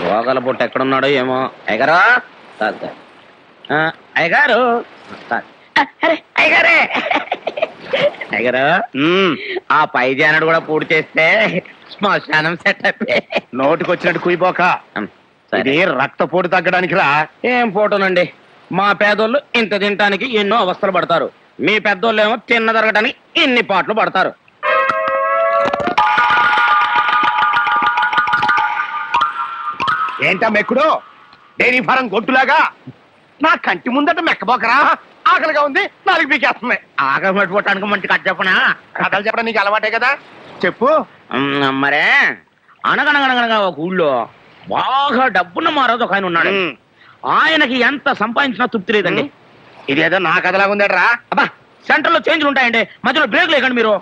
రోగాల పుట్ట ఎక్కడున్నాడో ఏమో. అయ్యగారు అయ్యగారు అయ్యగారే అయ్యగారు, ఆ పై జానడు కూడా పూర్తి చేస్తే శ్మశానం సెట్ అయిపోయి. నోటికొచ్చినట్టు కుయిపోక, ఇది రక్తపోటు తగ్గడానికి రా. ఏం ఫోటోనండి, మా పేదోళ్ళు ఇంత తినటానికి ఎన్నో అవస్థలు పడతారు, మీ పెద్దోళ్ళు ఏమో తిన్న జరగటానికి ఇన్ని పాటలు పడతారు. ఏంటా మెక్కుడు? డైరీ ఫారం గొట్టులాగా నా కంటి ముందట మెక్కబోకరా. ఆకలిగా ఉంది, నాలుగు పీకేస్తుంది. ఆకలి పట్టుకోవటానికి మంచి కథ చెప్పనా? కథలు చెప్పడం నీకు అలవాటే కదా, చెప్పు. మరే, అనగనగనగనగా ఒక ఊళ్ళో బాగా డబ్బున్న మారోజు ఒక ఆయన ఉన్నాడు. ఆయనకి ఎంత సంపాదించినా తృప్తి లేదండి. ఇదేదో నా కథలాగా ఉందట్రా. అబ్బా, సెంటర్ లో చేంజ్లు ఉంటాయండి, మధ్యలో బ్రేక్ లేకండి మీరు.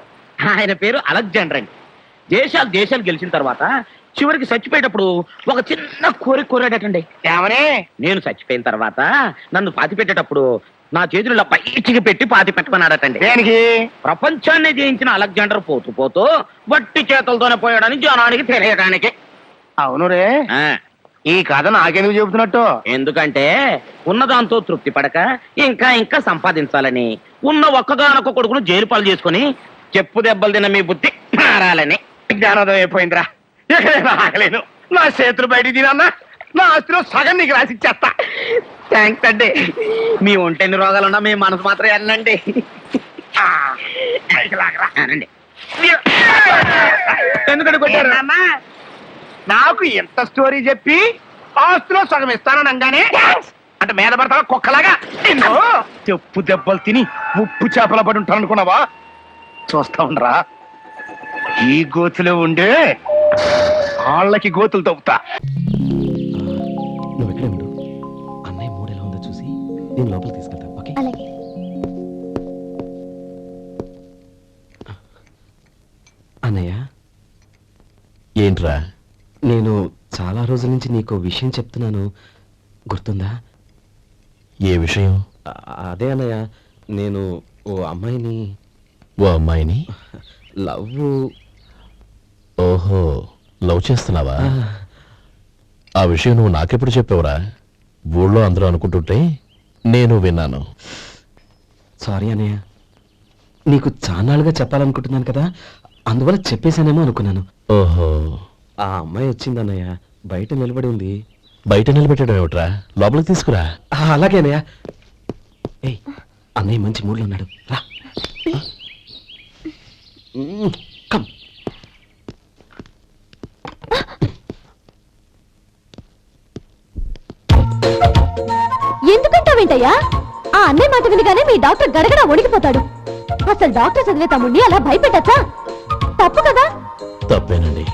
ఆయన పేరు అలెగ్జాండర్ అండి. దేశాలు గెలిచిన తర్వాత చివరికి చచ్చిపోయేటప్పుడు ఒక చిన్న కోరాడటండి. ఏమని? నేను చచ్చిపోయిన తర్వాత నన్ను పాతి పెట్టేటప్పుడు నా చేతుల్లో పైచికి పెట్టి పాతి పెట్టమన్నాడటండి. దేనికి? ప్రపంచాన్ని జయించిన అలెగ్జాండర్ పోతూ పోతూ వట్టి చేతులతోనే పోయాడని జనానికి తెలియడానికి. అవును రే, ఈ కథ నాకెందుకు చెబుతున్నట్టు? ఎందుకంటే ఉన్నదాంతో తృప్తి పడక ఇంకా సంపాదించాలని, ఉన్న ఒక్కగానొక్క కొడుకును జైలు పాలు చేసుకుని చెప్పు దెబ్బలు తిన్న మీ బుద్ధి మారాలని. జ్ఞానోదయం అయిపోయిందిరా. ఆగలేను, నా చేతులు బయటికి తినన్నా నా ఆస్తిలో సగం నీకు రాసిచ్చేస్తా. థ్యాంక్స్ అండి. మీ ఒంటెన్ని రోగాలున్నా మీ మనసు మాత్రం అనండి. అనండి. ఎందుకంటే కొట్టారు? నాకు ఎంత స్టోరీ చెప్పి ఆస్తిలో సగం ఇస్తాననగానే అంటే మీద పడతా కుక్కలాగా చెప్పు దెబ్బలు తిని ఉప్పు చేపల పడి ఉంటాను అనుకున్నావా? చూస్తా ఉండరా, ఈ గోతులో ఉండే వాళ్ళకి గోతులు తవ్వుతా. నువ్వు ఎక్కడే ఉండు, అన్నయ్య మూడు ఎలా ఉందో చూసి నేను లోపలికి తీసుకెళ్తా. ఓకే? అన్నయ్య, ఏంట్రా? నేను చాలా రోజుల నుంచి నీకు విషయం చెప్తున్నాను, గుర్తుందా? ఏ విషయం? అదే అన్నయ్య, నేను ఓ అమ్మాయిని లవ్. ఓహో, లవ్ చేస్తున్నావా? ఆ విషయం నువ్వు నాకెప్పుడు చెప్పావురా? ఊళ్ళో అందరూ అనుకుంటుంటే నేను విన్నాను. సారీ అన్నయ్య, నీకు చాన్నాళ్ళుగా చెప్పాలనుకుంటున్నాను కదా, అందువల్ల చెప్పేశానేమో అనుకున్నాను. ఓహో, ఆ అమ్మాయి వచ్చిందన్నయ్య, బయట నిలబడి ఉంది. బయట నిలబెట్టడం ఏమిట్రా? లోపలికి తీసుకురా. అలాగే అన్నయ్య. ఏయ్, అన్నయ్య మంచి మూడ్లో ఉన్నాడు, రా. కమ్. ఎందుకంటావేంటయ్యా? ఆ అన్నయ్య మాట వినగానే మీ డాక్టర్ గడగడ వణికిపోతాడు. అసలు డాక్టర్ చదివే తమ్ముడిని అలా భయపెట్టచ్చా? తప్పు కదా? తప్పేనండి.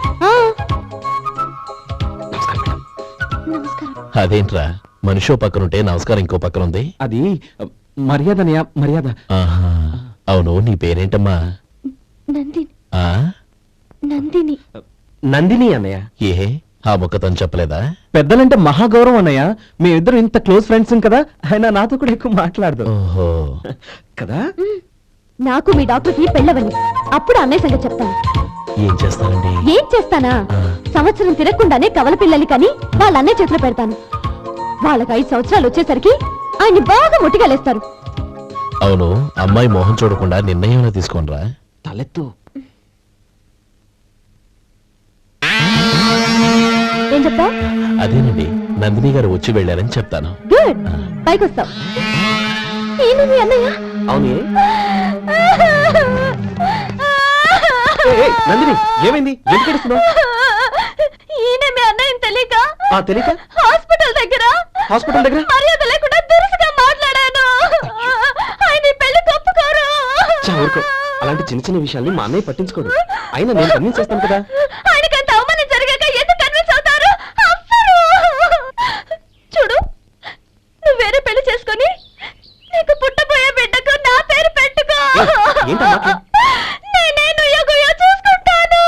అదేంట్రా, మనిషో పక్కనుంటే నమస్కారం ఇంకో పక్కన ఉంది? అది మర్యాద అన్నయ్య, మర్యాద. ఆహా, అవును, నీ పేరేంటమ్మా? నందిని. ఆ, నందిని. నందిని అన్నయ్య. ఏ ఆ ముక్కతను చెప్పలేదా? పెద్దలంటే మహాగౌరవం అన్నయ్య, మేమిద్దరు ఇంత క్లోజ్ ఫ్రెండ్స్ కదా, ఆయన నాతో కూడా ఎక్కువ మాట్లాడదు. ఓహో, కదా? నాకు మీ డాక్టర్కి పెళ్ళవని, అప్పుడు అన్నయ్య సంగతి చెప్తాను. ఏం చేస్తానండి? ఏం చేస్తానా? సంవత్సరం తిరగకుండానే కవల పిల్లల్ని కని వాళ్ళ అన్నయ్య చేతిలో పెడతాను. వాళ్ళకి 5 సంవత్సరాలు వచ్చేసరికి ఆయన్ని బాగా ముట్టిగలేస్తారు. అవును, అమ్మాయి మోహం చూడకుండా నిర్ణయం తీసుకోనరా? తలెత్తు. ఏం చెప్తావు? అదేనండి, నందిని గారు వచ్చి వెళ్ళారని చెప్తాను. గుడ్, పైకి వస్తావు. ఏమి అన్నయ్య? అవును, నందిని ఏమైంది? ఎందుకు ఏడుస్తున్నావు? ఈయన మీ అన్నయ్యని తెలియక తెలియక హాస్పిటల్ దగ్గర మర్యాద లేకుండా దురుసుగా మాట్లాడాను. ఆయన ఈ పెళ్లి తప్పుకోరు. ఊరుకో, అలాంటి చిన్న చిన్న విషయాల్ని మా అన్నయ్య పట్టించుకోడు. అయినా నేను కన్విన్స్ చేస్తాను కదా. ఆయనకంత అవమానం జరిగాక ఎందుకు కన్విన్స్ అవుతారు? చూడు, నువ్వు వేరే పెళ్లి చేసుకొని నీకు పుట్టబోయే బిడ్డకు నా పేరు పెట్టుకో. నేనేను ఎగుయో చూసుకుంటాను.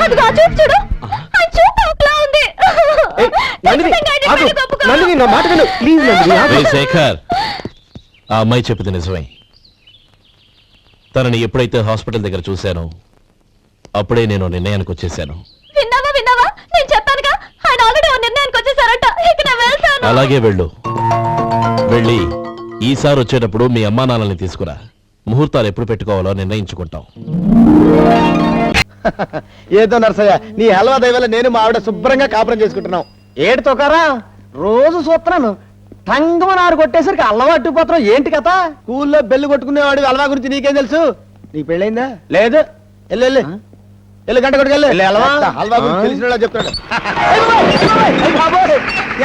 అదిగో ఆ చూపు చూడు, ఆ చూపు ఒకలా ఉంది. శేఖర్, ఆ అమ్మాయి చెప్పింది నిజమే. తనని ఎప్పుడైతే హాస్పిటల్ దగ్గర చూశానో అప్పుడే నేను నిర్ణయానికి వచ్చేసాను. విన్నావా? అలాగే వెళ్ళు. వెళ్ళి ఈసారి వచ్చేటప్పుడు మీ అమ్మా నాన్నల్ని తీసుకురా. ముహూర్తాలు ఎప్పుడు పెట్టుకోవాలో నిర్ణయించుకుంటాం. ఏదో నరసయ్య, నీ హల్వా దయవల్ల నేను మా ఆవిడ శుభ్రంగా కాపురం చేసుకుంటున్నాం. ఏడు తొకారా రోజు చూస్తున్నాను, టంగమని ఆరు కొట్టేసరికి అల్లవా అట్టుకుపోతున్నావు. ఏంటి కథ? స్కూల్లో బెల్లు కొట్టుకునేవాడు హల్వా గురించి నీకేం తెలుసు? నీకు పెళ్ళైందా? లేదు. వెళ్ళు గంట కొట్టుకెళ్ళు. హల్వా గురించి తెలిసిన చెప్తాడు.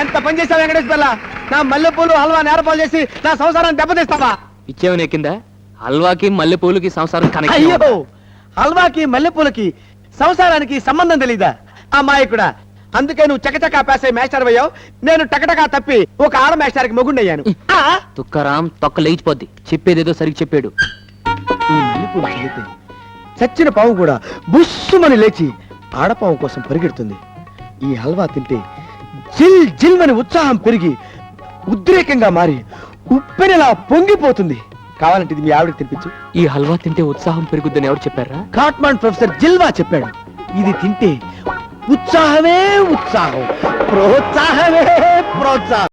ఎంత పని చేస్తావు వెంకటేశ్వర్ల? నా మల్లెపూలు హల్వా నేరపాలు చేసి నా సంసారాన్ని దెబ్బతీస్తావా? ఇచ్చేవని ఎక్కిందా? హల్వాకి మల్లెపూలకి సంసారం కనెక్ట్. అయ్యో, హల్వాకి మల్లెపూలకి సంసారానికి సంబంధం తెలీదా అమ్మాయికుడా? అందుకే నువ్వు చకచకా పాస్ అయ్యి మాస్టర్ అయ్యావు, నేను టకటకా తప్పి ఒక ఆడ మాస్టర్కి మొగుండయ్యాను. తుక్కరాం తొక్క లేచిపోద్ది. చెప్పేదేదో సరిగ్గా చెప్పాడు. ఈ మల్లెపూలు చిలితే చచ్చిన పాము కూడా బుస్సుమని లేచి ఆడపాము కోసం పరిగెడుతుంది. ఈ హల్వా తింటే జిల్ జిల్మని ఉత్సాహం పెరిగి ఉద్రేకంగా మారి ఉప్పెనలా పొంగిపోతుంది. కావాలంటే ఇది మీ ఆవిడకి తినిపించు. ఈ హల్వా తింటే ఉత్సాహం పెరుగుద్దని ఎవరు చెప్పారా? కాట్మాండ్ ప్రొఫెసర్ జిల్వా చెప్పాడు. ఇది తింటే ఉత్సాహమే ఉత్సాహం, ప్రోత్సాహమే ప్రోత్సాహం.